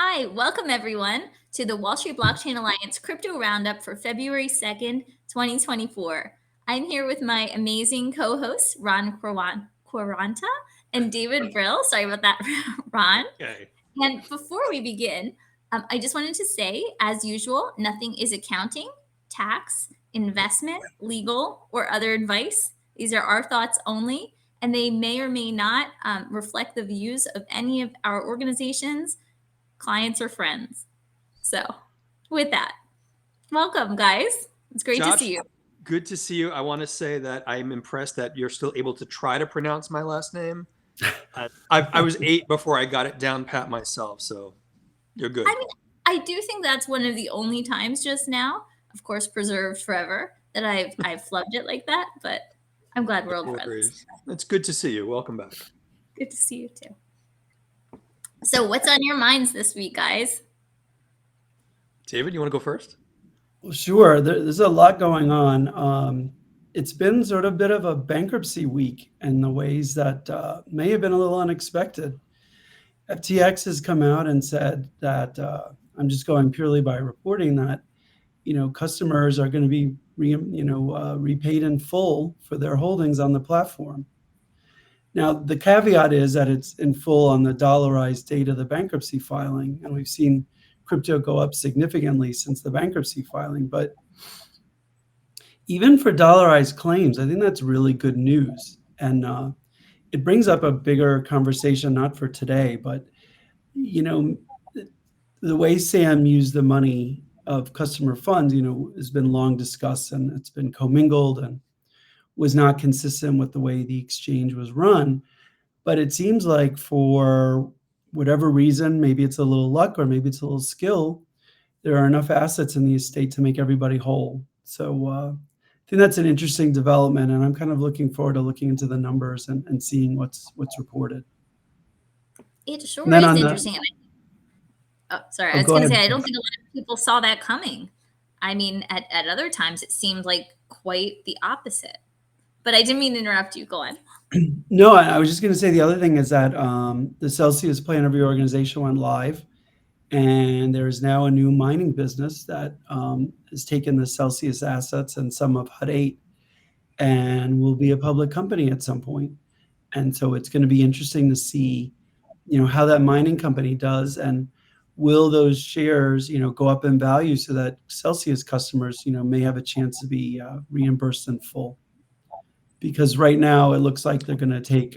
Hi, welcome everyone to the Wall Street Blockchain Alliance Crypto Roundup for February 2nd, 2024. I'm here with my amazing co-hosts, Quaranta and David Brill. Sorry about that, Ron. Okay. And before we begin, I just wanted to say, as usual, nothing is accounting, tax, investment, legal, or other advice. These are our thoughts only, and they may or may not reflect the views of any of our organizations, clients, or friends. So, with that, welcome, guys. It's great to Josh, see you. good to see you. I want to say that I'm impressed that you're still able to try to pronounce my last name. I was 8 before I got it down pat myself, so you're good. I mean, I do think that's one of the only times just now, of course, preserved forever, that I've flubbed it like that. But I'm glad we're old No friends. worries. It's good to see you. Welcome back. Good to see you too. So, what's on your minds this week, guys? David, you want to go first? Well, sure. There's a lot going on. It's been sort of a bit of a bankruptcy week in the ways that may have been a little unexpected. FTX has come out and said that I'm just going purely by reporting that customers are going to be repaid in full for their holdings on the platform. Now, the caveat is that it's in full on the dollarized date of the bankruptcy filing, and we've seen crypto go up significantly since the bankruptcy filing. But even for dollarized claims, I think that's really good news. And it brings up a bigger conversation, not for today, but, the way Sam used the money of customer funds, has been long discussed, and it's been commingled and was not consistent with the way the exchange was run. But it seems like for whatever reason, maybe it's a little luck or maybe it's a little skill, there are enough assets in the estate to make everybody whole. So I think that's an interesting development, and I'm kind of looking forward to looking into the numbers and seeing what's reported. It sure is interesting. Sorry, I was go going to ahead. say, I don't think a lot of people saw that coming. I mean, at other times, it seemed like quite the opposite. But I didn't mean to interrupt you. Go on. No, I was just going to say the other thing is that the Celsius plan of reorganization went live, and there is now a new mining business that has taken the Celsius assets and some of HUD 8 and will be a public company at some point. And so it's going to be interesting to see, how that mining company does, and will those shares, go up in value so that Celsius customers, may have a chance to be reimbursed in full. Because right now it looks like they're going to take,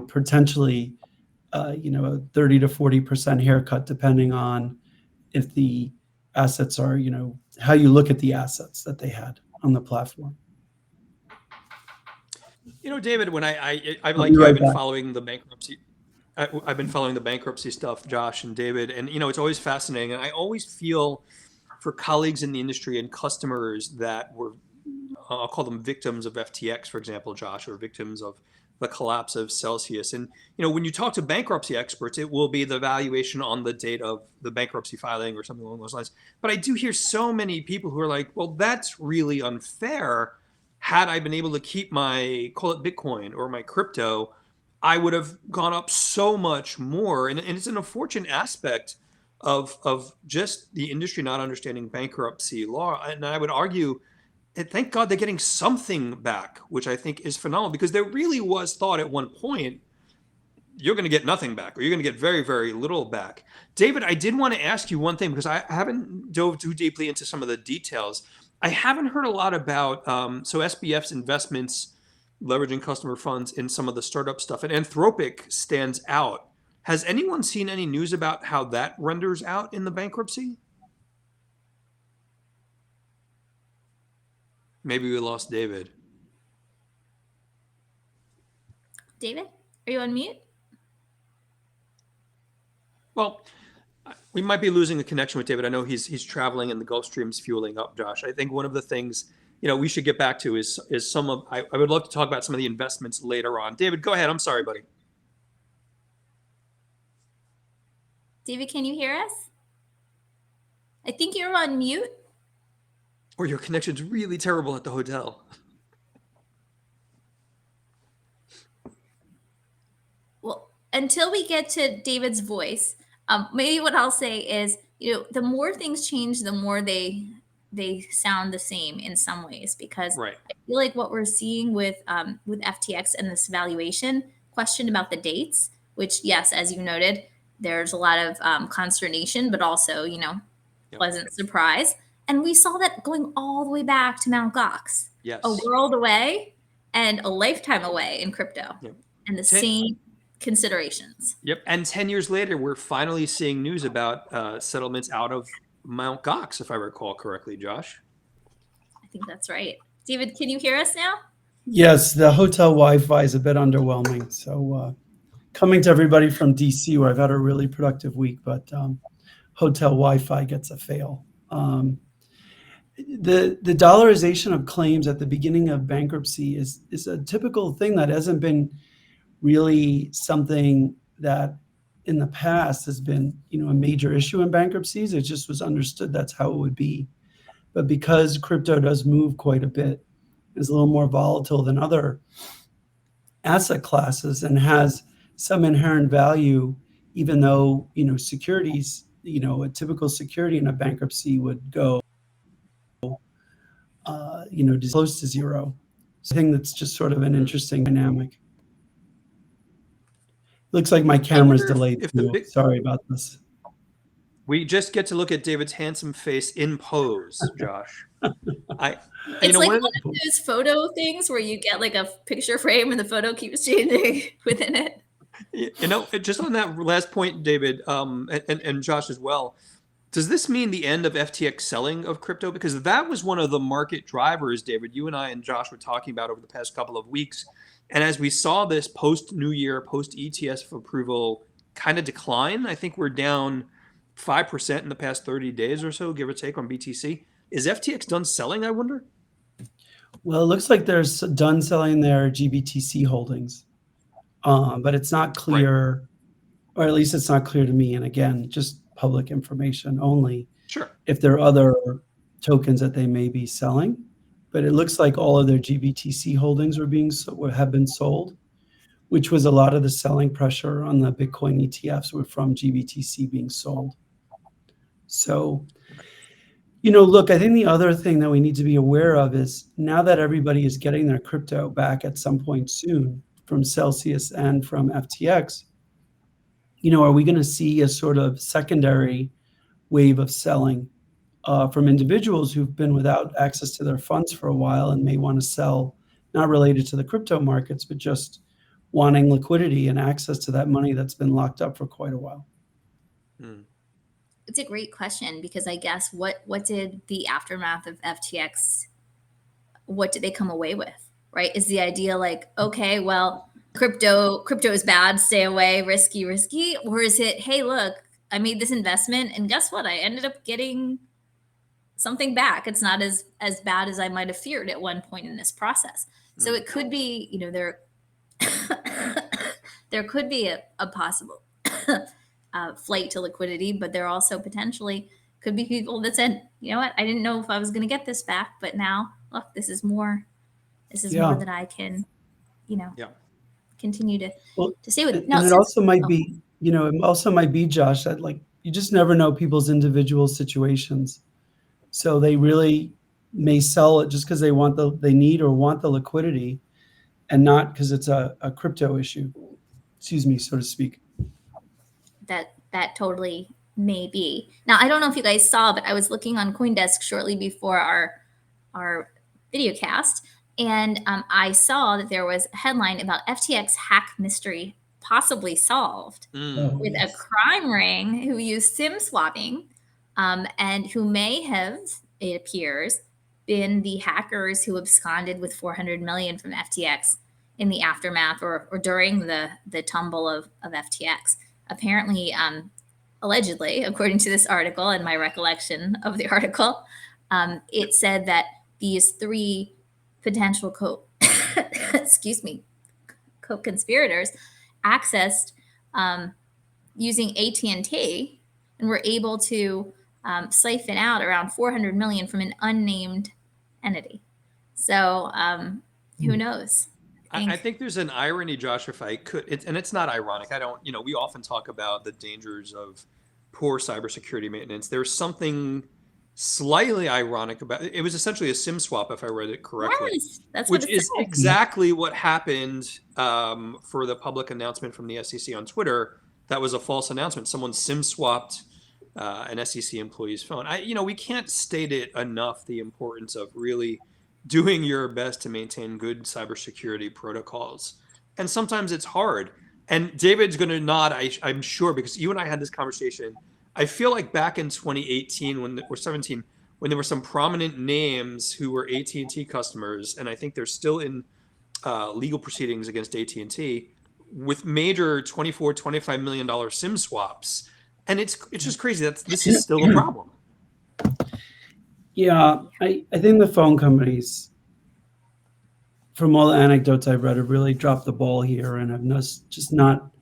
potentially, a 30 to 40% haircut, depending on if the assets are, how you look at the assets that they had on the platform. David, when I've been following the bankruptcy. I've been following the bankruptcy stuff, Josh and David, and it's always fascinating. And I always feel for colleagues in the industry and customers that were, I'll call them victims of FTX, for example, Josh, or victims of the collapse of Celsius. And when you talk to bankruptcy experts, it will be the valuation on the date of the bankruptcy filing or something along those lines. But I do hear so many people who are like, well, that's really unfair. Had I been able to keep my, call it Bitcoin or my crypto, I would have gone up so much more. And it's an unfortunate aspect of just the industry not understanding bankruptcy law. And I would argue, thank God they're getting something back, which I think is phenomenal, because there really was thought at one point you're going to get nothing back, or you're going to get very, very little back. David, I did want to ask you one thing, because I haven't dove too deeply into some of the details. I haven't heard a lot about, so SBF's investments leveraging customer funds in some of the startup stuff, and Anthropic stands out. Has anyone seen any news about how that renders out in the bankruptcy? Maybe we lost David. David, are you on mute? Well, we might be losing the connection with David. I know he's traveling and the Gulf Stream's fueling up, Josh. I think one of the things we should get back to is some of, I would love to talk about some of the investments later on. David, go ahead. I'm sorry, buddy. David, can you hear us? I think you're on mute. Or your connection's really terrible at the hotel. Well, until we get to David's voice, Maybe what I'll say is, the more things change, the more they sound the same in some ways, because Right. I feel like what we're seeing with FTX and this valuation question about the dates, which, yes, as you noted, there's a lot of consternation, but also, pleasant surprise. And we saw that going all the way back to Mt. Gox, Yes. a world away and a lifetime away in crypto, Yep. and the same considerations. Yep. And 10 years later, we're finally seeing news about settlements out of Mt. Gox, if I recall correctly, Josh. I think that's right. David, can you hear us now? Yes, the hotel Wi-Fi is a bit underwhelming. So coming to everybody from DC, where I've had a really productive week, but hotel Wi-Fi gets a fail. The dollarization of claims at the beginning of bankruptcy is a typical thing that hasn't been really something that in the past has been, a major issue in bankruptcies. It just was understood that's how it would be. But because crypto does move quite a bit, is a little more volatile than other asset classes and has some inherent value, even though, securities, a typical security in a bankruptcy would go, close to zero. So I think that's just sort of an interesting dynamic. Looks like my camera's delayed too. Sorry about this. We just get to look at David's handsome face in pose, Josh. It's like one of those photo things where you get like a picture frame and the photo keeps changing within it. Just on that last point, David, and Josh as well, does this mean the end of FTX selling of crypto? Because that was one of the market drivers, David, you and I and Josh were talking about over the past couple of weeks. And as we saw this post-New Year, post-ETF approval kind of decline, I think we're down 5% in the past 30 days or so, give or take, on BTC. Is FTX done selling, I wonder? Well, it looks like they're done selling their GBTC holdings, but it's not clear, or at least it's not clear to me. And again, just public information only. Sure. If there are other tokens that they may be selling, but it looks like all of their GBTC holdings have been sold, which was a lot of the selling pressure on the Bitcoin ETFs were from GBTC being sold. So, look, I think the other thing that we need to be aware of is now that everybody is getting their crypto back at some point soon from Celsius and from FTX, are we going to see a sort of secondary wave of selling from individuals who've been without access to their funds for a while and may want to sell, not related to the crypto markets, but just wanting liquidity and access to that money that's been locked up for quite a while? It's a great question, because I guess what did the aftermath of FTX, what did they come away with, right? Is the idea like, okay, well, crypto is bad, stay away, risky, or is it, hey, look, I made this investment and guess what? I ended up getting something back. It's not as bad as I might have feared at one point in this process. So it could be, there could be a possible flight to liquidity, but there also potentially could be people that said, you know what, I didn't know if I was going to get this back, but now look, this is more more that I can, continue to stay with. And it also might be, it also might be, Josh, that like, you just never know people's individual situations. So they really may sell it just because they need or want the liquidity, and not because it's a crypto issue, so to speak. That totally may be. Now, I don't know if you guys saw, but I was looking on CoinDesk shortly before our video cast, and I saw that there was a headline about FTX hack mystery possibly solved with a crime ring who used SIM swapping, and who may have, it appears, been the hackers who absconded with 400 million from FTX in the aftermath or during the tumble of FTX. Apparently, allegedly, according to this article and my recollection of the article, it said that these three potential co-conspirators accessed using AT&T and were able to siphon out around 400 million from an unnamed entity. So who knows? I think there's an irony, Josh, if I could, and it's not ironic. I don't, we often talk about the dangers of poor cybersecurity maintenance. There's something slightly ironic about it. It was essentially a SIM swap, if I read it correctly. Yes, that's what which it is said. exactly what happened for the public announcement from the SEC on Twitter. That was a false announcement. Someone SIM swapped an SEC employee's phone. We can't state it enough, the importance of really doing your best to maintain good cybersecurity protocols. And sometimes it's hard. And David's going to nod, I'm sure, because you and I had this conversation. I feel like back in 2018 or 17, when there were some prominent names who were AT&T customers, and I think they're still in legal proceedings against AT&T with major $24-25 million SIM swaps. And it's just crazy. This is still a problem. Yeah, I think the phone companies, from all the anecdotes I've read, have really dropped the ball here and have just not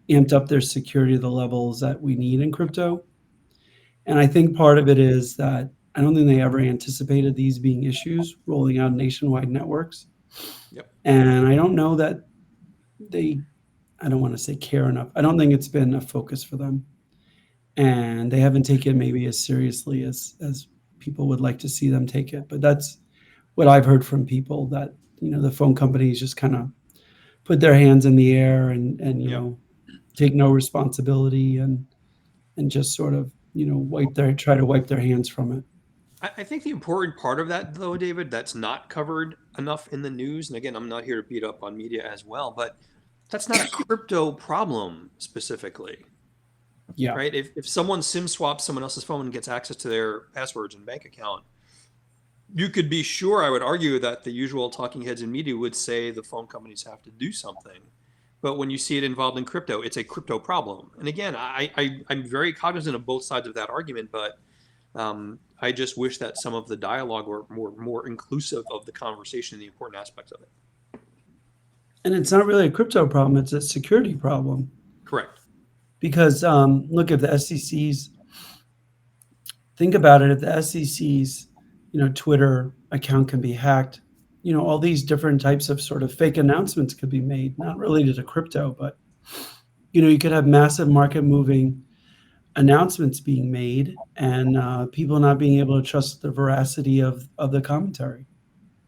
amped up their security to the levels that we need in crypto. And I think part of it is that I don't think they ever anticipated these being issues rolling out nationwide networks. Yep. And I don't know that I don't want to say care enough. I don't think it's been a focus for them. And they haven't taken it maybe as seriously as people would like to see them take it. But that's what I've heard from people, that, the phone companies just kind of put their hands in the air and Yep. take no responsibility and just sort of, try to wipe their hands from it. I think the important part of that, though, David, that's not covered enough in the news, and again, I'm not here to beat up on media as well, but that's not a crypto problem specifically. Yeah. Right? If someone SIM swaps someone else's phone and gets access to their passwords and bank account, you could be sure, I would argue, that the usual talking heads in media would say the phone companies have to do something. But when you see it involved in crypto, it's a crypto problem. And again, I'm very cognizant of both sides of that argument, but I just wish that some of the dialogue were more inclusive of the conversation and the important aspects of it. And it's not really a crypto problem, it's a security problem. Correct. Because look, if the SEC's, think about it, if the SEC's, Twitter account can be hacked, all these different types of sort of fake announcements could be made, not related to crypto, but, you could have massive market moving announcements being made and people not being able to trust the veracity of the commentary.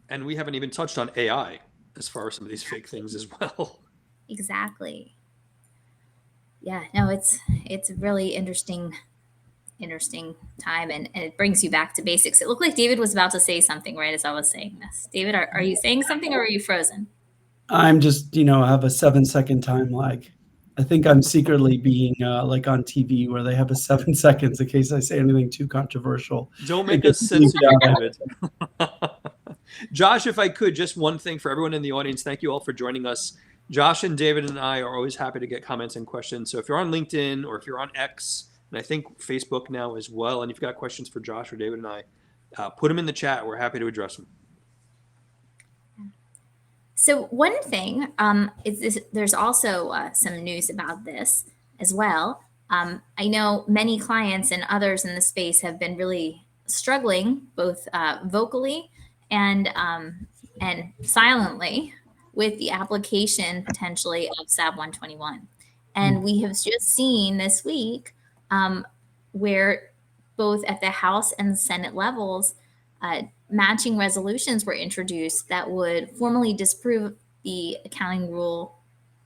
And we haven't even touched on AI as far as some of these fake things as well. Exactly. Yeah, no, it's a really interesting time, and it brings you back to basics. It looked like David was about to say something right as I was saying this. David, are you saying something, or are you frozen? I'm just, have a 7-second time lag. I think I'm secretly being like on TV where they have a 7 seconds in case I say anything too controversial. Don't make us censor you, David. Josh, if I could, just one thing for everyone in the audience. Thank you all for joining us. Josh and David and I are always happy to get comments and questions. So if you're on LinkedIn or if you're on X, and I think Facebook now as well, and you've got questions for Josh or David and I, put them in the chat. We're happy to address them. So one thing is there's also some news about this as well. I know many clients and others in the space have been really struggling, both vocally and silently, with the application potentially of SAB 121. And we have just seen this week where both at the House and Senate levels, matching resolutions were introduced that would formally disprove the accounting rule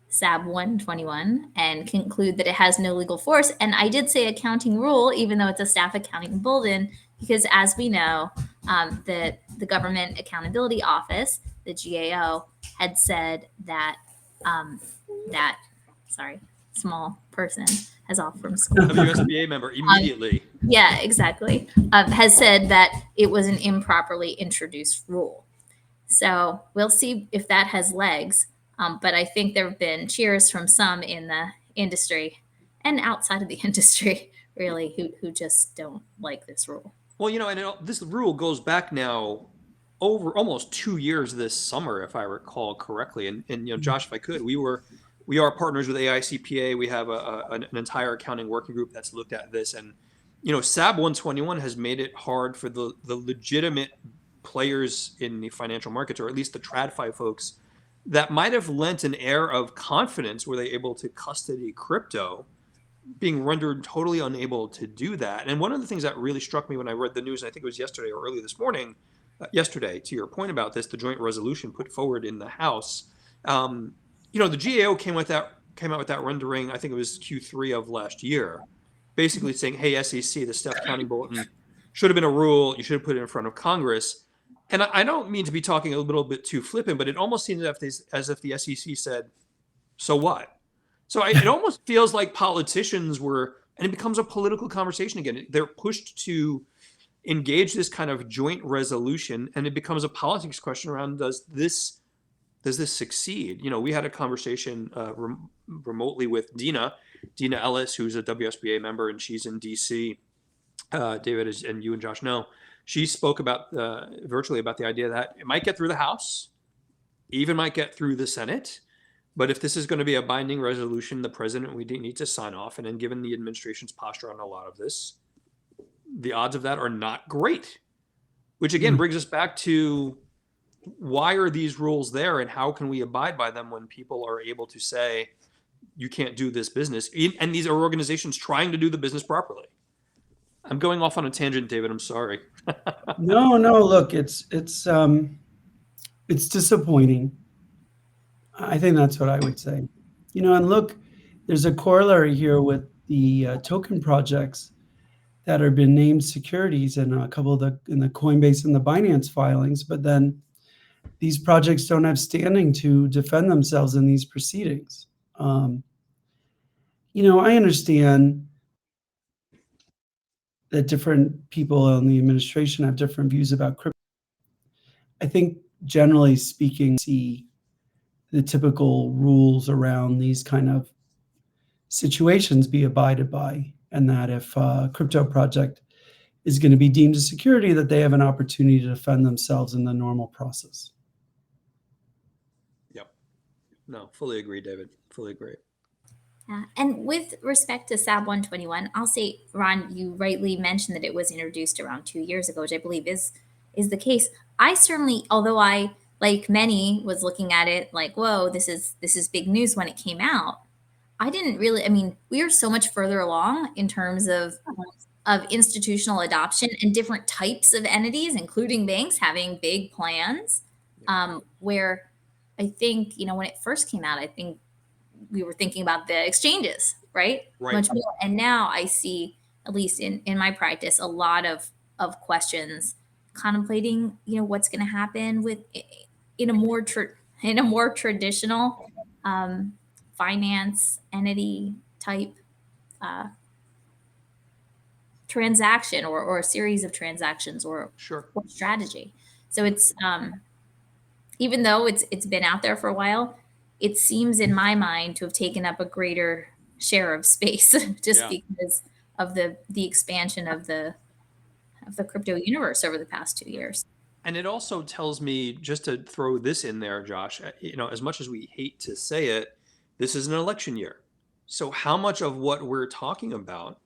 SAB 121 and conclude that it has no legal force. And I did say accounting rule, even though it's a staff accounting bulletin, because as we know, the Government Accountability Office, the GAO, had said that small person has off from school. A WSBA member immediately. Yeah, exactly. Has said that it was an improperly introduced rule. So we'll see if that has legs. But I think there have been cheers from some in the industry and outside of the industry, really, who just don't like this rule. Well, and this rule goes back now over almost 2 years this summer, if I recall correctly. And Josh, if I could, we are partners with AICPA. We have an entire accounting working group that's looked at this. And, SAB 121 has made it hard for the legitimate players in the financial markets, or at least the TradFi folks, that might have lent an air of confidence were they able to custody crypto. being rendered totally unable to do that. And one of the things that really struck me when I read the news, and I think it was yesterday or early this morning, yesterday, to your point about this, the joint resolution put forward in the House, the GAO came out with that rendering. I think it was Q3 of last year, basically saying, "Hey, SEC, the Steph County Bulletin should have been a rule. You should have put it in front of Congress." And I don't mean to be talking a little bit too flippant, but it almost seems as if the SEC said, "So what?" So it almost feels like politicians were, and it becomes a political conversation again. They're pushed to engage this kind of joint resolution, and it becomes a politics question around, does this succeed? We had a conversation remotely with Dina Ellis, who's a WSBA member, and she's in DC. David, and you and Josh know, she spoke about virtually about the idea that it might get through the House, even might get through the Senate. But if this is going to be a binding resolution, the president we need to sign off. And then given the administration's posture on a lot of this, the odds of that are not great, which again brings us back to, why are these rules there and how can we abide by them when people are able to say, you can't do this business? And these are organizations trying to do the business properly. I'm going off on a tangent, David. I'm sorry. No, look, it's disappointing. I think that's what I would say. And look, there's a corollary here with the token projects that have been named securities in a couple of in the Coinbase and the Binance filings, but then these projects don't have standing to defend themselves in these proceedings. I understand that different people in the administration have different views about crypto. I think generally speaking, see the typical rules around these kind of situations be abided by, and that if a crypto project is going to be deemed a security, that they have an opportunity to defend themselves in the normal process. Yep. No, fully agree, David. Fully agree. Yeah. And with respect to SAB 121, I'll say, Ron, you rightly mentioned that it was introduced around 2 years ago, which I believe is the case. I certainly, although I, like many, was looking at it like, whoa, this is big news when it came out, I didn't really, I mean, we are so much further along in terms of institutional adoption and different types of entities, including banks, having big plans, where I think, when it first came out, I think we were thinking about the exchanges, right? Much more. And now I see, at least in my practice, a lot of questions contemplating, what's going to happen with in a more traditional finance entity type transaction or a series of transactions or strategy. So it's even though it's been out there for a while, it seems in my mind to have taken up a greater share of space just because of the expansion of the crypto universe over the past 2 years. And it also tells me, just to throw this in there, Josh, as much as we hate to say it, this is an election year. So how much of what we're talking about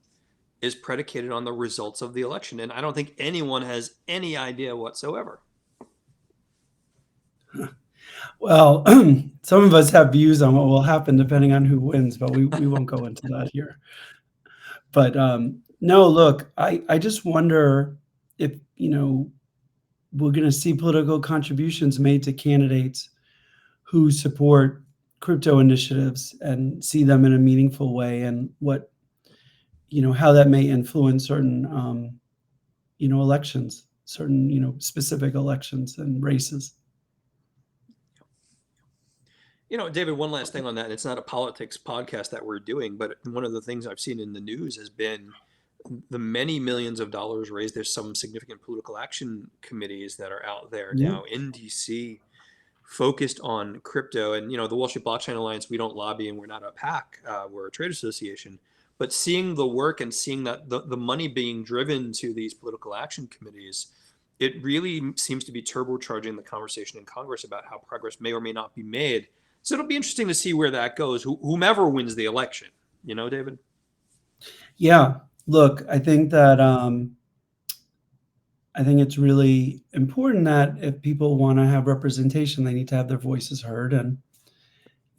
is predicated on the results of the election? And I don't think anyone has any idea whatsoever. Well, some of us have views on what will happen depending on who wins, but we won't go into that here. But no, look, I just wonder if, we're going to see political contributions made to candidates who support crypto initiatives and see them in a meaningful way, and what, how that may influence certain, elections, certain, specific elections and races. David, one last thing on that. It's not a politics podcast that we're doing, but one of the things I've seen in the news has been the many millions of dollars raised. There's some significant political action committees that are out there now in DC focused on crypto. And, the Wall Street Blockchain Alliance, we don't lobby and we're not a PAC, we're a trade association. But seeing the work and seeing that the money being driven to these political action committees, it really seems to be turbocharging the conversation in Congress about how progress may or may not be made. So it'll be interesting to see where that goes, whomever wins the election, David? Yeah, look, I think that I think it's really important that if people want to have representation, they need to have their voices heard. And,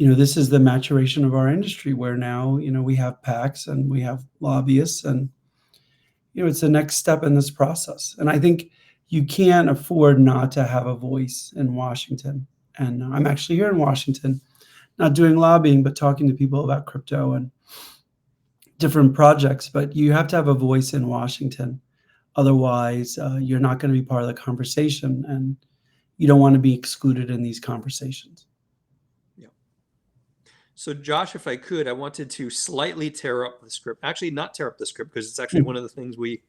this is the maturation of our industry where now, we have PACs and we have lobbyists, and, it's the next step in this process. And I think you can't afford not to have a voice in Washington. And I'm actually here in Washington, not doing lobbying, but talking to people about crypto and different projects. But you have to have a voice in Washington. Otherwise, you're not going to be part of the conversation, and you don't want to be excluded in these conversations. Yeah. So Josh, if I could, I wanted to slightly tear up the script. Actually, not tear up the script, because it's actually one of the things we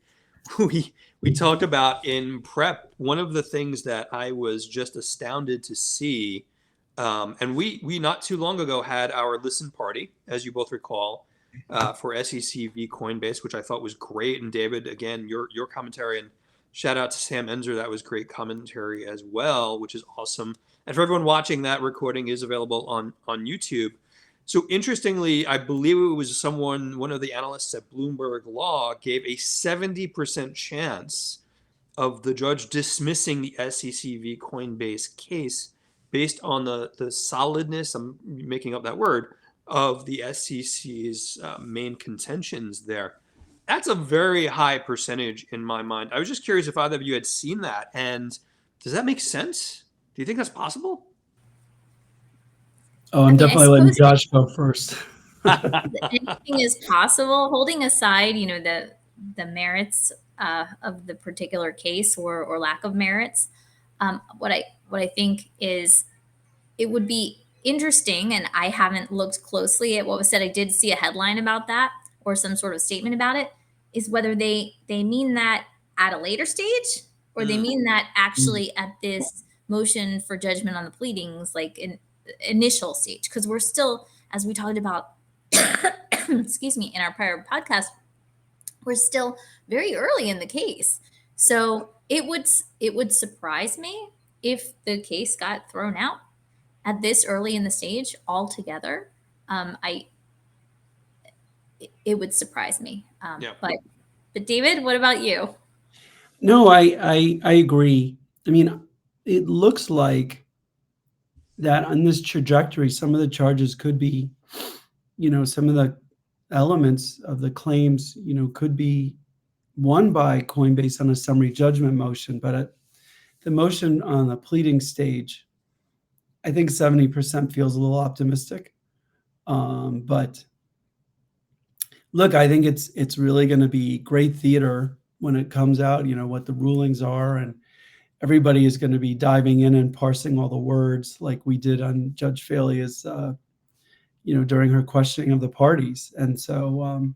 talked about in prep. One of the things that I was just astounded to see, and we not too long ago had our listen party, as you both recall, for SEC v Coinbase, which I thought was great. And David, again, your commentary, and shout out to Sam Enzer, that was great commentary as well, which is awesome. And for everyone watching, that recording is available on YouTube. So interestingly, I believe it was one of the analysts at Bloomberg Law gave a 70% chance of the judge dismissing the SEC v Coinbase case based on the solidness, I'm making up that word, of the SEC's main contentions there. That's a very high percentage in my mind. I was just curious if either of you had seen that, and does that make sense? Do you think that's possible? Oh, I'm definitely letting Josh go first. Anything is possible, holding aside, the merits of the particular case or lack of merits. What I think is, it would be interesting, and I haven't looked closely at what was said. I did see a headline about that or some sort of statement about it, is whether they mean that at a later stage, or they mean that actually at this motion for judgment on the pleadings, like an initial stage, because we're still, as we talked about excuse me, in our prior podcast, we're still very early in the case. So it would surprise me if the case got thrown out at this early in the stage altogether. It would surprise me. Yeah. But David, what about you? No, I agree. I mean, it looks like that on this trajectory, some of the charges could be, some of the elements of the claims, could be won by Coinbase on a summary judgment motion. But at the motion on the pleading stage, I think 70% feels a little optimistic. But look, I think it's really going to be great theater when it comes out, what the rulings are, and everybody is going to be diving in and parsing all the words like we did on Judge Falia's, during her questioning of the parties. And so,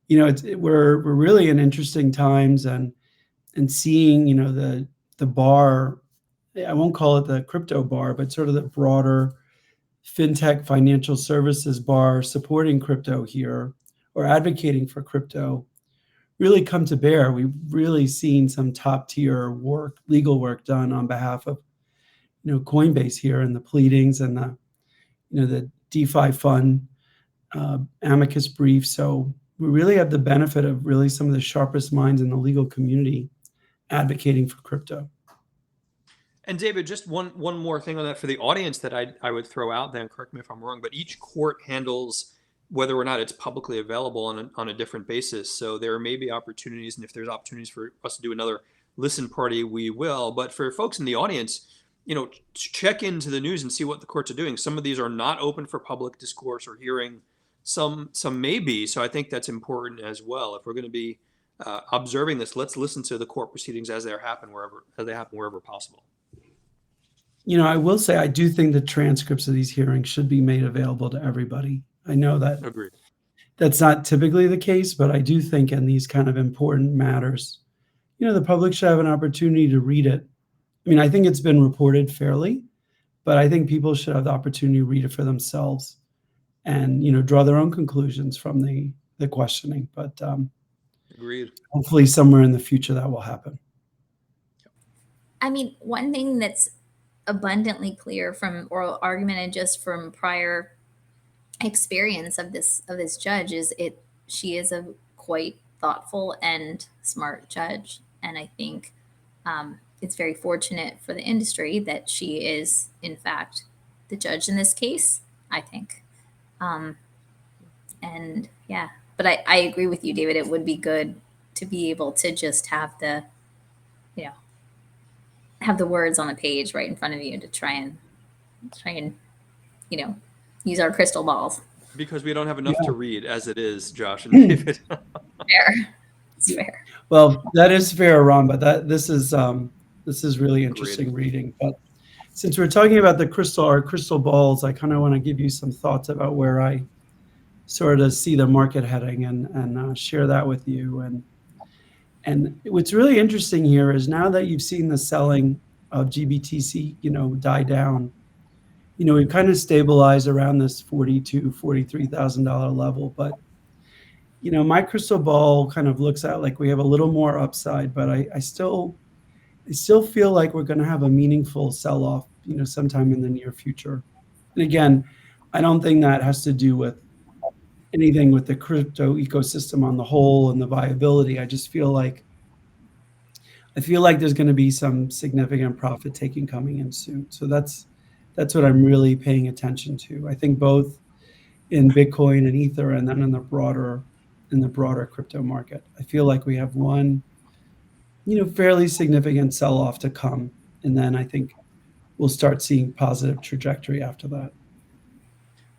we're really in interesting times, and seeing, the bar, I won't call it the crypto bar, but sort of the broader fintech financial services bar supporting crypto here, or advocating for crypto, really come to bear. We've really seen some top tier work, legal work done on behalf of, Coinbase here, in the pleadings and the DeFi fund amicus brief. So we really have the benefit of really some of the sharpest minds in the legal community advocating for crypto. And David, just one more thing on that for the audience that I would throw out there, and correct me if I'm wrong, but each court handles whether or not it's publicly available on a different basis. So there may be opportunities, and if there's opportunities for us to do another listen party, we will. But for folks in the audience, check into the news and see what the courts are doing. Some of these are not open for public discourse or hearing. Some may be. So I think that's important as well. If we're going to be observing this, let's listen to the court proceedings as they happen wherever possible. I will say, I do think the transcripts of these hearings should be made available to everybody. I know that Agreed. That's not typically the case, but I do think in these kind of important matters, the public should have an opportunity to read it. I mean, I think it's been reported fairly, but I think people should have the opportunity to read it for themselves and, draw their own conclusions from the questioning. But Agreed. Hopefully somewhere in the future that will happen. I mean, one thing that's abundantly clear from oral argument and just from prior experience of this judge is she is a quite thoughtful and smart judge, and I think it's very fortunate for the industry that she is in fact the judge in this case. I think. And yeah, but I agree with you, David. It would be good to be able to just have the, have the words on the page right in front of you to try and, use our crystal balls. Because we don't have enough to read as it is, Josh and David. Fair. It's fair. Well, that is fair, Ron, but this is really interesting Agreed. reading. But since we're talking about our crystal balls, I kind of want to give you some thoughts about where I sort of see the market heading and share that with you. And what's really interesting here is now that you've seen the selling of GBTC, die down, we've kind of stabilized around this $42,000, $43,000 level. But my crystal ball kind of looks at like we have a little more upside, but I still feel like we're going to have a meaningful sell-off, sometime in the near future. And again, I don't think that has to do with anything with the crypto ecosystem on the whole and the viability. I just feel like there's going to be some significant profit taking coming in soon. So that's what I'm really paying attention to. I think both in Bitcoin and Ether, and then in the broader crypto market. I feel like we have one, fairly significant sell-off to come, and then I think we'll start seeing positive trajectory after that.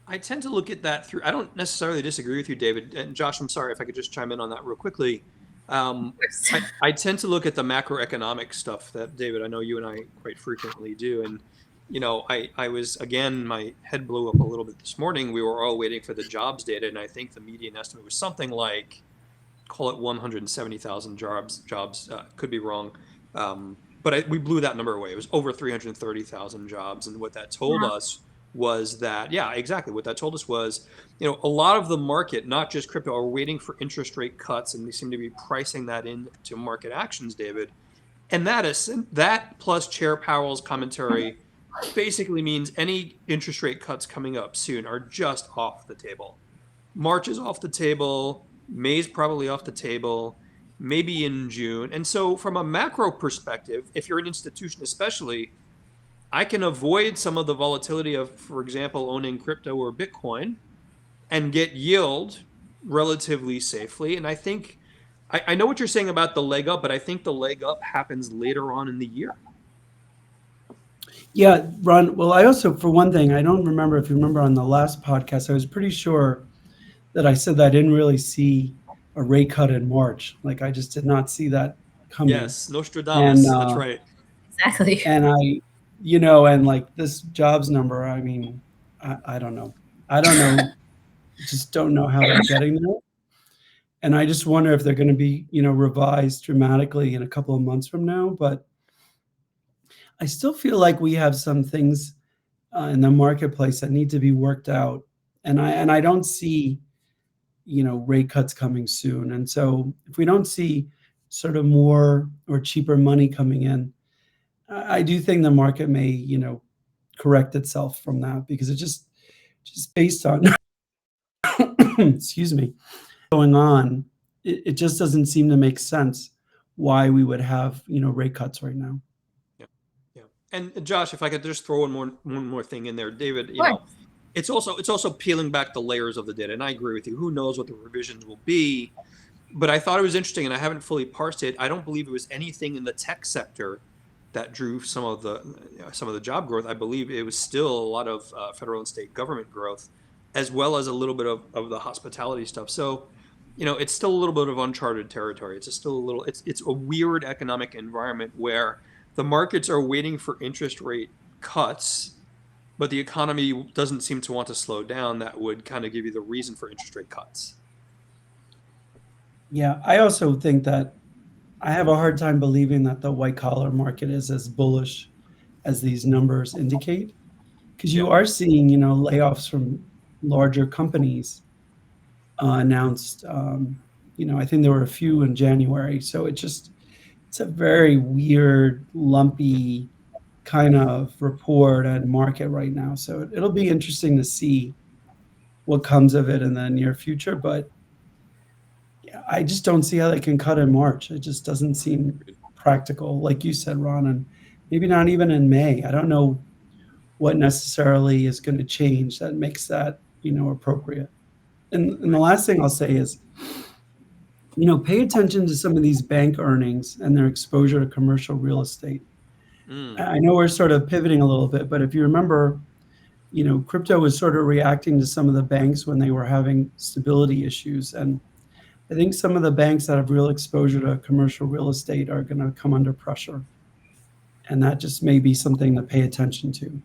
I tend to look at that through. I don't necessarily disagree with you, David. And Josh, I'm sorry if I could just chime in on that real quickly. I tend to look at the macroeconomic stuff that, David, I know you and I quite frequently do. And, I was, again, my head blew up a little bit this morning. We were all waiting for the jobs data, and I think the median estimate was something like, call it 170,000 jobs. Could be wrong. But we blew that number away. It was over 330,000 jobs. And what that told us was that, yeah, exactly. What that told us was, a lot of the market, not just crypto, are waiting for interest rate cuts, and they seem to be pricing that into market actions, David. And that plus Chair Powell's commentary basically means any interest rate cuts coming up soon are just off the table. March is off the table. May's probably off the table, maybe in June. And so from a macro perspective, if you're an institution especially, I can avoid some of the volatility of, for example, owning crypto or Bitcoin and get yield relatively safely. And I think, I know what you're saying about the leg up, but I think the leg up happens later on in the year. Yeah, Ron. Well, I also, for one thing, I don't remember if you remember on the last podcast, I was pretty sure that I said that I didn't really see a rate cut in March. Like I just did not see that coming. Yes, Nostradamus, and, that's right. Exactly. And and like this jobs number, I mean, I don't know. Just don't know how they're getting there. And I just wonder if they're going to be, revised dramatically in a couple of months from now. But I still feel like we have some things in the marketplace that need to be worked out. And I don't see, rate cuts coming soon. And so if we don't see sort of more or cheaper money coming in, I do think the market may, correct itself from that, because it's just based on, excuse me, going on, it just doesn't seem to make sense why we would have, rate cuts right now. Yeah. And Josh, if I could just throw one more thing in there, David, Sure. it's also peeling back the layers of the data. And I agree with you. Who knows what the revisions will be? But I thought it was interesting, and I haven't fully parsed it. I don't believe it was anything in the tech sector that drew some of the job growth. I believe it was still a lot of federal and state government growth, as well as a little bit of the hospitality stuff. So, it's still a little bit of uncharted territory. It's a weird economic environment where the markets are waiting for interest rate cuts, but the economy doesn't seem to want to slow down. That would kind of give you the reason for interest rate cuts. Yeah, I also think that I have a hard time believing that the white collar market is as bullish as these numbers indicate, because you are seeing, layoffs from larger companies announced. I think there were a few in January. So it's a very weird, lumpy kind of report and market right now. So it'll be interesting to see what comes of it in the near future. But I just don't see how they can cut in March. It just doesn't seem practical, like you said, Ron, and maybe not even in May. I don't know what necessarily is going to change that makes that, appropriate. And the last thing I'll say is, pay attention to some of these bank earnings and their exposure to commercial real estate. I know we're sort of pivoting a little bit, but if you remember, crypto was sort of reacting to some of the banks when they were having stability issues. And I think some of the banks that have real exposure to commercial real estate are going to come under pressure. And that just may be something to pay attention to.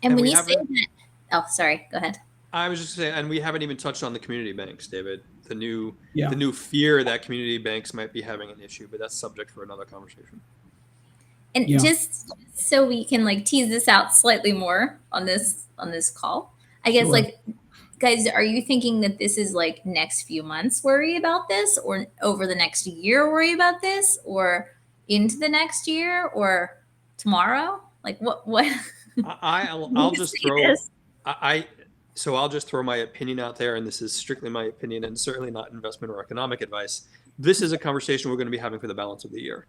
And when you say that, oh, sorry, go ahead. I was just saying, and we haven't even touched on the community banks, David. The new fear that community banks might be having an issue, but that's subject for another conversation. And just so we can like tease this out slightly more on this call, I guess, like, guys, are you thinking that this is like next few months worry about this, or over the next year worry about this, or into the next year, or tomorrow? Like what? I'll just throw So I'll just throw my opinion out there, and this is strictly my opinion and certainly not investment or economic advice. This is a conversation we're going to be having for the balance of the year.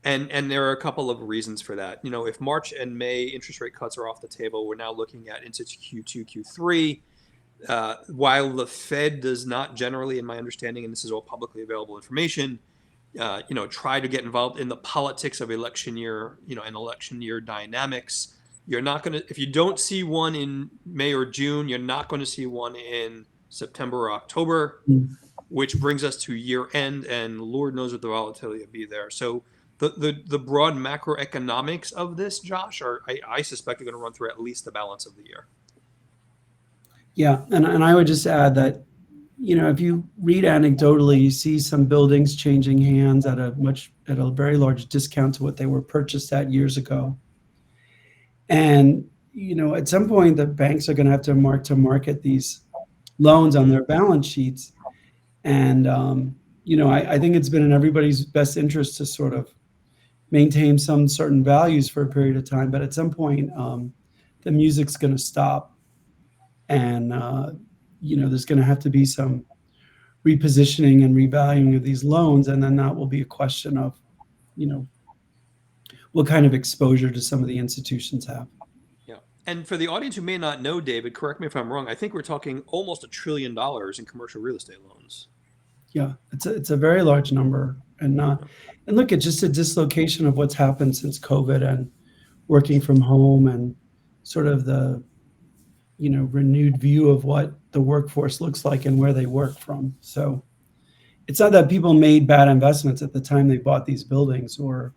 And there are a couple of reasons for that. If March and May interest rate cuts are off the table, we're now looking at into Q2, Q3. While the Fed does not generally, in my understanding, and this is all publicly available information, try to get involved in the politics of election year, and election year dynamics. You're not going to, if you don't see one in May or June, you're not going to see one in September or October, which brings us to year end, and Lord knows what the volatility will be there. So the broad macroeconomics of this, Josh, I suspect are going to run through at least the balance of the year. Yeah, and I would just add that, if you read anecdotally, you see some buildings changing hands at a very large discount to what they were purchased at years ago. And, at some point, the banks are going to have to market these loans on their balance sheets. And, I think it's been in everybody's best interest to sort of maintain some certain values for a period of time. But at some point, the music's going to stop. And, there's going to have to be some repositioning and revaluing of these loans. And then that will be a question of, what kind of exposure do some of the institutions have? Yeah. And for the audience who may not know, David, correct me if I'm wrong, I think we're talking almost $1 trillion in commercial real estate loans. Yeah, it's a very large number. And look at just a dislocation of what's happened since COVID and working from home and sort of the, renewed view of what the workforce looks like and where they work from. So it's not that people made bad investments at the time they bought these buildings, or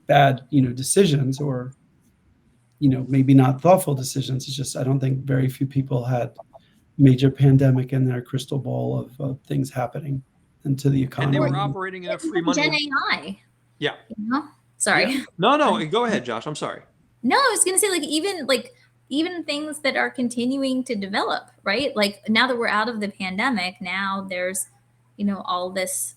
bad, decisions, or, maybe not thoughtful decisions. It's just, I don't think very few people had major pandemic in their crystal ball of things happening into the economy. And they were operating in a free money. Gen AI. Yeah. Sorry. Yeah. No, go ahead, Josh. I'm sorry. No, I was going to say even things that are continuing to develop, right? Like now that we're out of the pandemic, now there's, all this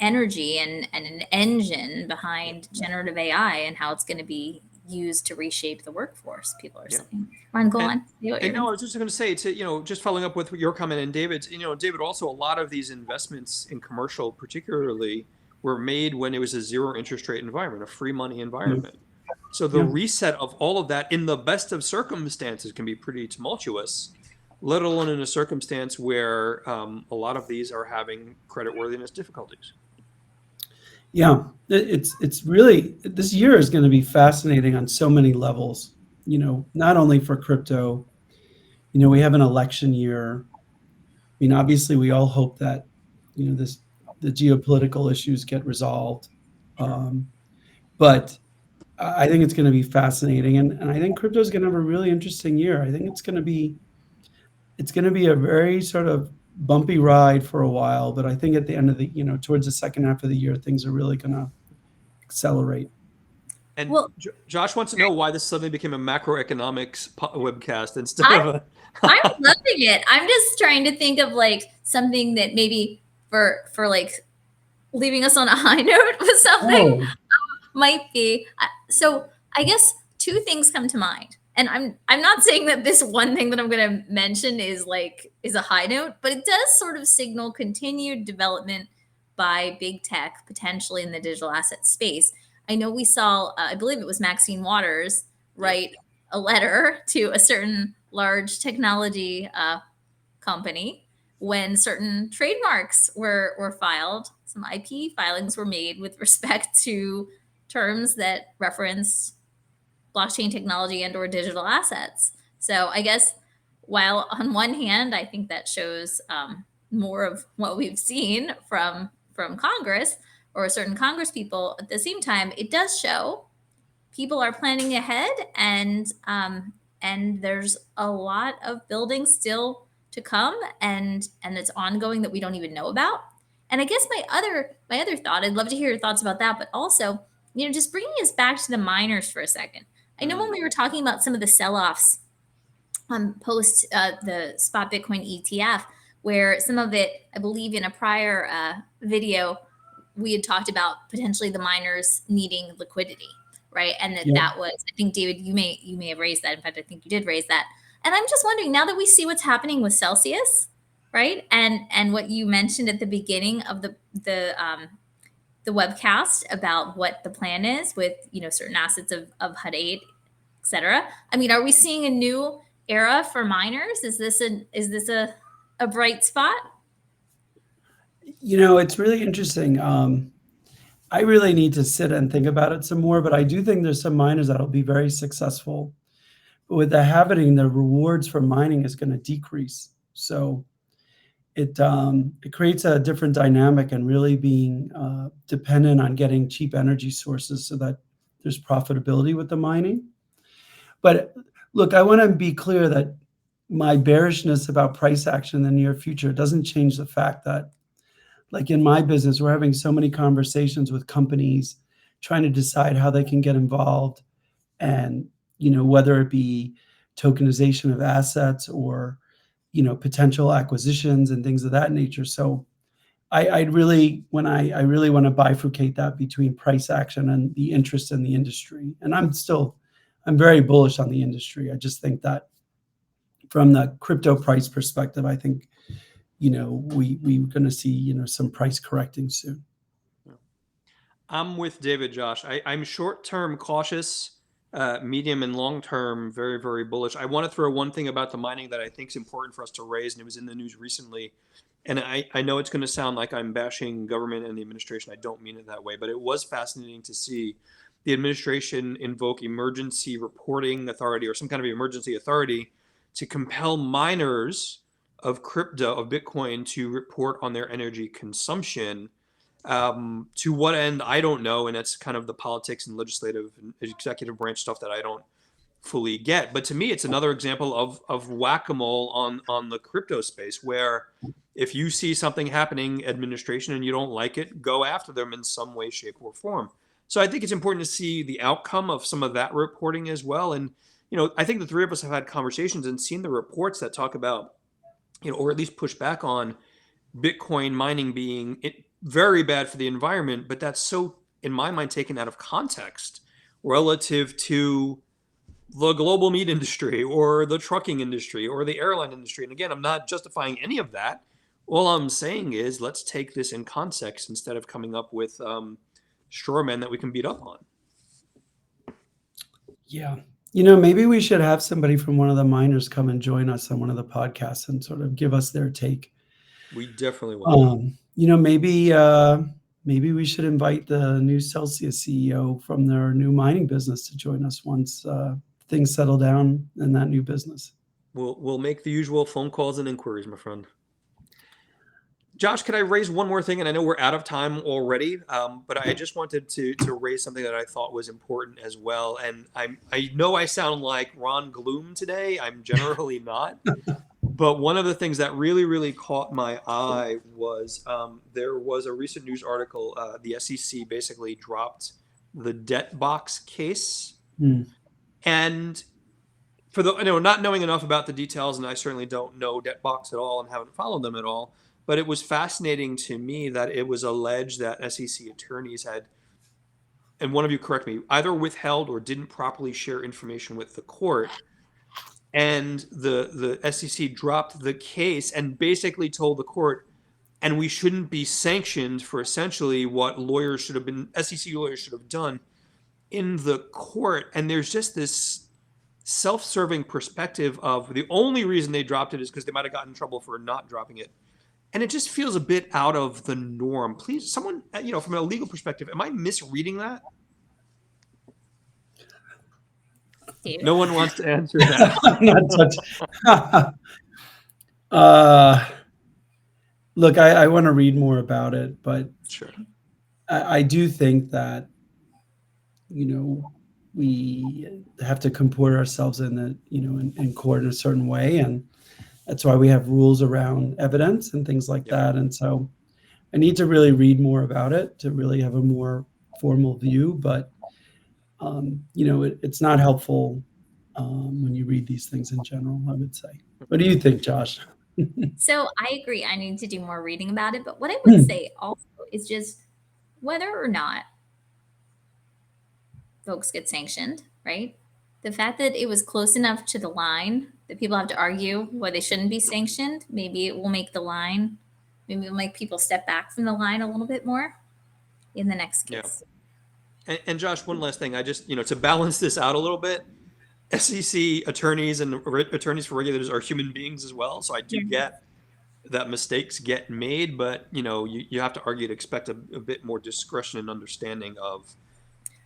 energy and an engine behind generative AI and how it's going to be used to reshape the workforce, people are saying. Ron, go on. No, I was just going to say, just following up with your comment and David's, David, also a lot of these investments in commercial particularly were made when it was a zero interest rate environment, a free money environment. So the reset of all of that in the best of circumstances can be pretty tumultuous, let alone in a circumstance where a lot of these are having creditworthiness difficulties. Yeah, it's really, this year is going to be fascinating on so many levels, not only for crypto. We have an election year. I mean, obviously we all hope that, the geopolitical issues get resolved. But I think it's going to be fascinating. And I think crypto is going to have a really interesting year. I think it's going to be a very sort of bumpy ride for a while, but I think at the end of the, towards the second half of the year, things are really going to accelerate. And Josh wants to know why this suddenly became a macroeconomics webcast instead of a... I'm loving it. I'm just trying to think of like something that maybe for like leaving us on a high note with something might be. So I guess two things come to mind. And I'm not saying that this one thing that I'm going to mention is a high note, but it does sort of signal continued development by big tech, potentially in the digital asset space. I know we saw, I believe it was Maxine Waters, write a letter to a certain large technology company when certain trademarks were filed. Some IP filings were made with respect to terms that reference blockchain technology and or digital assets. So I guess while on one hand, I think that shows more of what we've seen from Congress or certain Congress people, at the same time, it does show people are planning ahead, and there's a lot of building still to come, and it's ongoing that we don't even know about. And I guess my other thought, I'd love to hear your thoughts about that, but also, just bringing us back to the miners for a second. I know when we were talking about some of the sell-offs post the spot Bitcoin ETF, where some of it, I believe in a prior video, we had talked about potentially the miners needing liquidity, right? And that was, I think, David, you may have raised that. In fact, I think you did raise that. And I'm just wondering, now that we see what's happening with Celsius, right, and what you mentioned at the beginning of the webcast about what the plan is with certain assets of HUD 8, et cetera. I mean, are we seeing a new era for miners? Is this a bright spot? It's really interesting. I really need to sit and think about it some more, but I do think there's some miners that'll be very successful. But with the happening, the rewards for mining is going to decrease. So it creates a different dynamic and really being dependent on getting cheap energy sources so that there's profitability with the mining. But look, I want to be clear that my bearishness about price action in the near future doesn't change the fact that, like in my business, we're having so many conversations with companies trying to decide how they can get involved, and whether it be tokenization of assets or potential acquisitions and things of that nature. So I really want to bifurcate that between price action and the interest in the industry. And I'm very bullish on the industry. I just think that from the crypto price perspective, I think we're going to see some price correcting soon. I'm with David, Josh. I'm short-term cautious, medium and long-term very, very bullish. I want to throw one thing about the mining that I think is important for us to raise, and it was in the news recently. And I know it's going to sound like I'm bashing government and the administration. I don't mean it that way, but it was fascinating to see the administration invoke emergency reporting authority or some kind of emergency authority to compel miners of crypto, of Bitcoin, to report on their energy consumption. To what end, I don't know. And that's kind of the politics and legislative and executive branch stuff that I don't fully get. But to me, it's another example of whack-a-mole on the crypto space, where if you see something happening, administration, and you don't like it, go after them in some way, shape, or form. So I think it's important to see the outcome of some of that reporting as well. And, I think the three of us have had conversations and seen the reports that talk about, or at least push back on Bitcoin mining being very bad for the environment, but that's so, in my mind, taken out of context relative to the global meat industry or the trucking industry or the airline industry. And again, I'm not justifying any of that. All I'm saying is let's take this in context instead of coming up with straw men that we can beat up on. Yeah. Maybe we should have somebody from one of the miners come and join us on one of the podcasts and sort of give us their take. We definitely will. Maybe we should invite the new Celsius CEO from their new mining business to join us once things settle down in that new business. We'll make the usual phone calls and inquiries, my friend. Josh, could I raise one more thing? And I know we're out of time already, but I just wanted to raise something that I thought was important as well. And I know I sound like Ron Gloom today. I'm generally not. But one of the things that really, really caught my eye was there was a recent news article. The SEC basically dropped the debt box case. And for not knowing enough about the details, and I certainly don't know debt box at all and haven't followed them at all, but it was fascinating to me that it was alleged that SEC attorneys had, and one of you correct me, either withheld or didn't properly share information with the court. And the SEC dropped the case and basically told the court, and we shouldn't be sanctioned for essentially what SEC lawyers should have done in the court. And there's just this self-serving perspective of the only reason they dropped it is because they might have gotten in trouble for not dropping it. And it just feels a bit out of the norm. Please, someone, from a legal perspective, am I misreading that? David? No one wants to answer that. Look, I want to read more about it, but Sure. I do think that, we have to comport ourselves in court in a certain way. And that's why we have rules around evidence and things like that. And so I need to really read more about it to really have a more formal view. But, it's not helpful when you read these things in general, I would say. What do you think, Josh? So I agree. I need to do more reading about it. But what I would say also is just whether or not folks get sanctioned, right? The fact that it was close enough to the line that people have to argue why they shouldn't be sanctioned, maybe it will make the line, maybe it'll make people step back from the line a little bit more in the next case. Yeah. And Josh, one last thing. I just, to balance this out a little bit, SEC attorneys and attorneys for regulators are human beings as well. So I do get that mistakes get made, but you have to argue to expect a bit more discretion and understanding of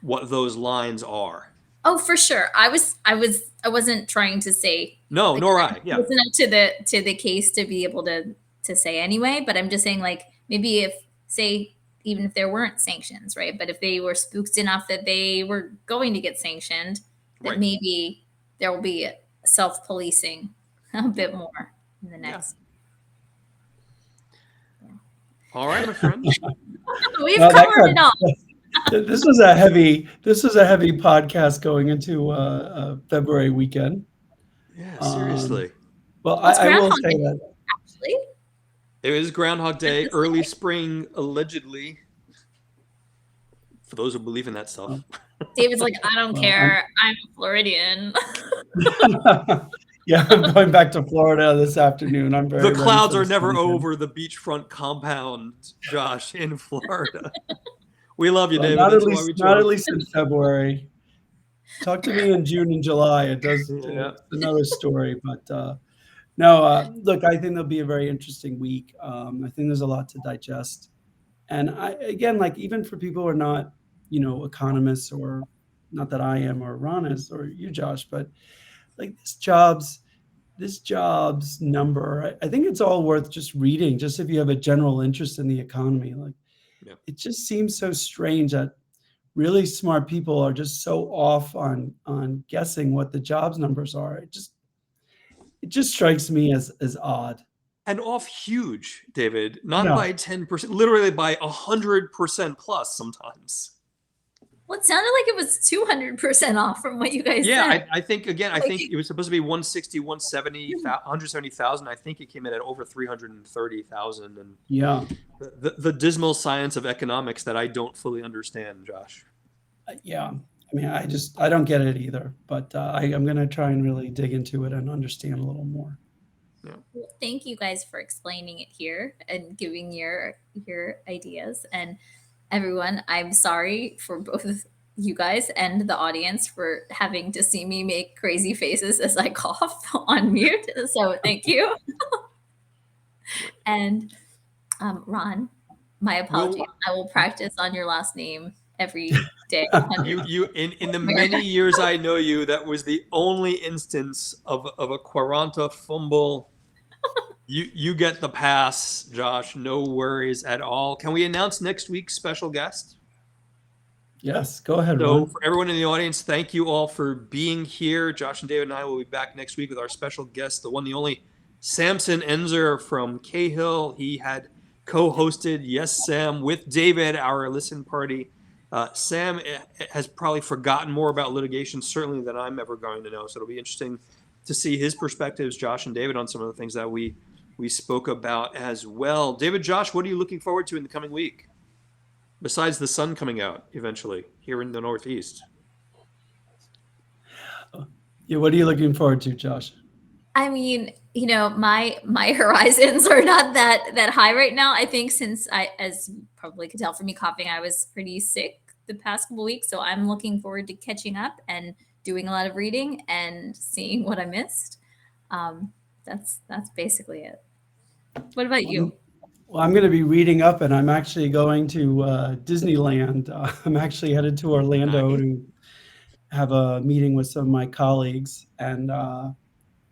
what those lines are. Oh, for sure. I wasn't trying to say no, nor I. Yeah. It's not to the case to be able to say anyway, but I'm just saying, like, maybe if, say, even if there weren't sanctions, right? But if they were spooked enough that they were going to get sanctioned, that maybe there will be self-policing a bit more in the next. Yeah. All right, my friend. We've covered it all. This was a heavy podcast going into February weekend. Yeah, seriously. Well, I will say that actually, it was Groundhog Day, early spring, allegedly. For those who believe in that stuff. David's like, I don't care. I'm Floridian. Yeah, I'm going back to Florida this afternoon. I'm very. The clouds are never over the beachfront compound, Josh, in Florida. We love you, David. Not at least in February. Talk to me in June and July. It's another story. But no, look, I think there'll be a very interesting week. I think there's a lot to digest. And even for people who are not, economists, or not that I am or Ron is or you, Josh, but like this jobs number, I think it's all worth just reading, just if you have a general interest in the economy. Like, it just seems so strange that really smart people are just so off on guessing what the jobs numbers are. It just strikes me as odd. And off huge, David, not by 10%, literally by 100% plus sometimes. Well, it sounded like it was 200% off from what you guys said. Yeah, I think it was supposed to be 160, 170, 170,000. I think it came in at over 330,000. And the dismal science of economics that I don't fully understand, Josh. Yeah. I mean, I don't get it either, but I'm going to try and really dig into it and understand a little more. Yeah. Well, thank you guys for explaining it here and giving your ideas. And everyone, I'm sorry for both you guys and the audience for having to see me make crazy faces as I cough on mute. So thank you. And Ron, my apologies. I will practice on your last name every day. You in the many years I know you, that was the only instance of a Quaranta fumble. You get the pass, Josh. No worries at all. Can we announce next week's special guest? Yes, go ahead. So Ron. for everyone in the audience, thank you all for being here. Josh and David and I will be back next week with our special guest, the one, the only Samson Enzer from Cahill. He had co-hosted Yes, Sam with David, our listen party. Sam has probably forgotten more about litigation, certainly, than I'm ever going to know. So it'll be interesting to see his perspectives, Josh and David, on some of the things that we spoke about as well. David, Josh, what are you looking forward to in the coming week? Besides the sun coming out eventually here in the Northeast. Yeah, what are you looking forward to, Josh? I mean, my horizons are not that high right now. I think since as you probably could tell from me coughing, I was pretty sick the past couple weeks. So I'm looking forward to catching up and doing a lot of reading and seeing what I missed. That's basically it. What about you? Well, I'm going to be reading up, and I'm actually going to Disneyland. I'm actually headed to Orlando to have a meeting with some of my colleagues. And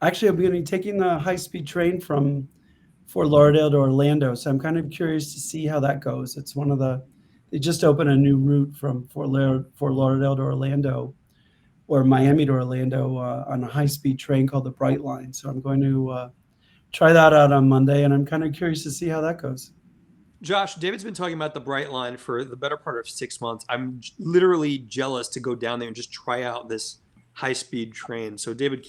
actually, I'm going to be taking the high-speed train from Fort Lauderdale to Orlando. So I'm kind of curious to see how that goes. It's one of they just opened a new route from Fort Lauderdale to Orlando, or Miami to Orlando, on a high-speed train called the Bright Line. So I'm going to try that out on Monday, and I'm kind of curious to see how that goes. Josh, David's been talking about the Bright Line for the better part of 6 months. I'm literally jealous to go down there and just try out this high-speed train. So David,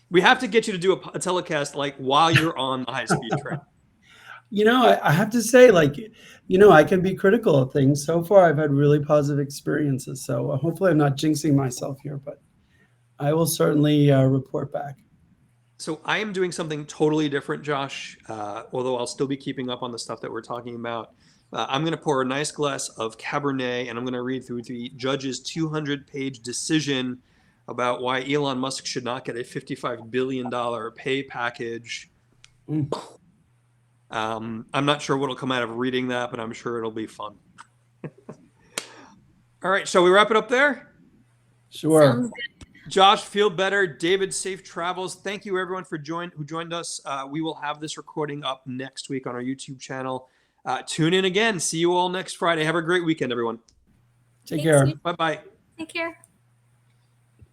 we have to get you to do a telecast like while you're on the high-speed train. I have to say, I can be critical of things. So far, I've had really positive experiences. So hopefully I'm not jinxing myself here, but I will certainly report back. So I am doing something totally different, Josh, although I'll still be keeping up on the stuff that we're talking about. I'm going to pour a nice glass of Cabernet, and I'm going to read through the judge's 200-page decision about why Elon Musk should not get a $55 billion pay package. I'm not sure what will come out of reading that, but I'm sure it'll be fun. All right, shall we wrap it up there? Sure. Sounds good. Josh, feel better. David, safe travels. Thank you, everyone, who joined us. We will have this recording up next week on our YouTube channel. Tune in again. See you all next Friday. Have a great weekend, everyone. Take care. Bye-bye. Take care.